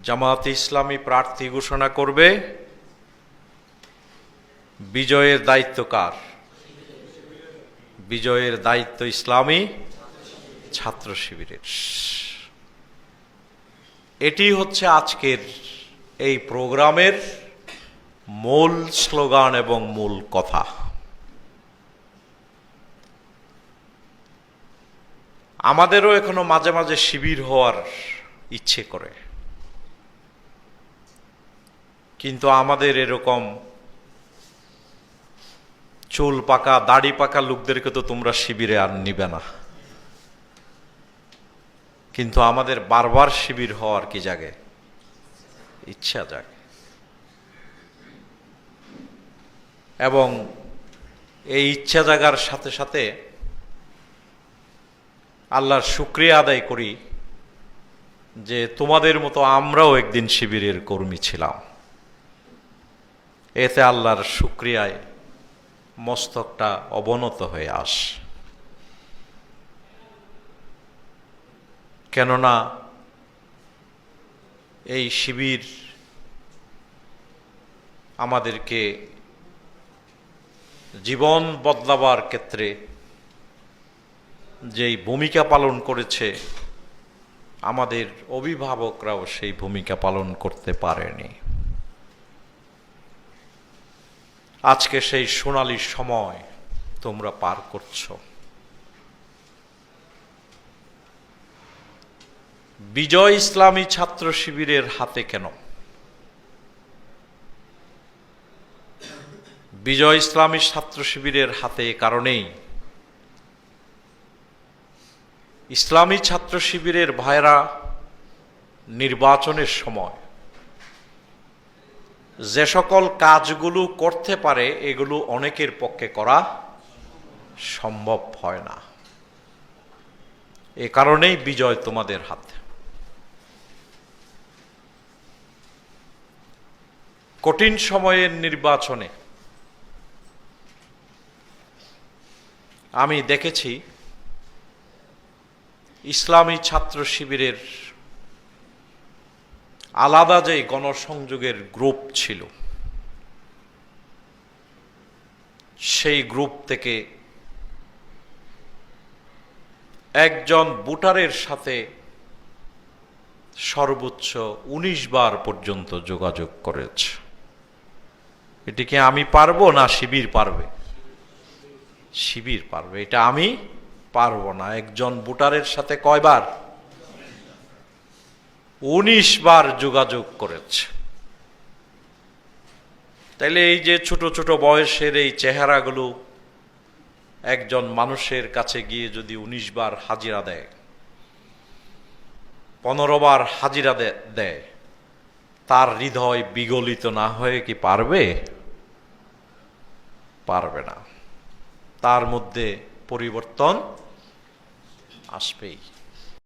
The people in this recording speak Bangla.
জামায়াতে ইসলামী প্রার্থী ঘোষণা করবে। বিজয়ের দায়িত্ব কার? বিজয়ের দায়িত্ব ইসলামী ছাত্র শিবিরের। এটি হচ্ছে আজকের এই প্রোগ্রামের মূল স্লোগান এবং মূল কথা। আমাদেরও এখনো মাঝে মাঝে শিবির হওয়ার ইচ্ছে করে, কিন্তু আমাদের এরকম চুল পাকা দাড়ি পাকা লোকদেরকে তো তোমরা শিবিরে আর নিবে না। কিন্তু আমাদের বারবার শিবির হওয়ার কি জাগে? ইচ্ছা জাগে। এবং এই ইচ্ছা জাগার সাথে সাথে আল্লাহর শুকরিয়া আদায় করি যে তোমাদের মতো আমরাও একদিন শিবিরের কর্মী ছিলাম। এতে আল্লাহর শুকরিয়ায় মস্তকটা অবনত হয়ে আস। কেননা এই শিবির আমাদেরকে জীবন বদলাবার ক্ষেত্রে যেই ভূমিকা পালন করেছে, আমাদের অভিভাবকরাও সেই ভূমিকা পালন করতে পারেনি। আজকে সেই সোনালী সময় তোমরা পার করছো। বিজয় ইসলামী ছাত্র শিবিরের হাতে কেন? বিজয় ইসলামী ছাত্র শিবিরের হাতে এ কারণেই, ইসলামী ছাত্র শিবিরের ভাইরা নির্বাচনের সময় যে সকল কাজগুলো করতে পারে এগুলো অনেকের পক্ষে করা সম্ভব হয় না। এ কারণেই বিজয় তোমাদের হাতে। কঠিন সময়ের নির্বাচনে আমি দেখেছি ইসলামী ছাত্র শিবিরের আলাদা যে গণসংযোগের গ্রুপ ছিল, সেই গ্রুপ থেকে একজন ভোটারের সাথে সর্বোচ্চ ১৯ বার পর্যন্ত যোগাযোগ করেছে। এটিকে আমি পারবো না শিবির পারবে? শিবির পারবে, এটা আমি পারবো না। একজন ভোটারের সাথে কয়বার? ১৯ বার যোগাযোগ করেছে। তাইলে এই যে ছোট ছোট বয়সের এই চেহারাগুলো একজন মানুষের কাছে গিয়ে যদি ১৯ বার হাজিরা দেয়, ১৫ বার হাজিরা দেয়, তার হৃদয় বিগলিত না হয়ে কি পারবে? পারবে না। তার মধ্যে পরিবর্তন আসবেই।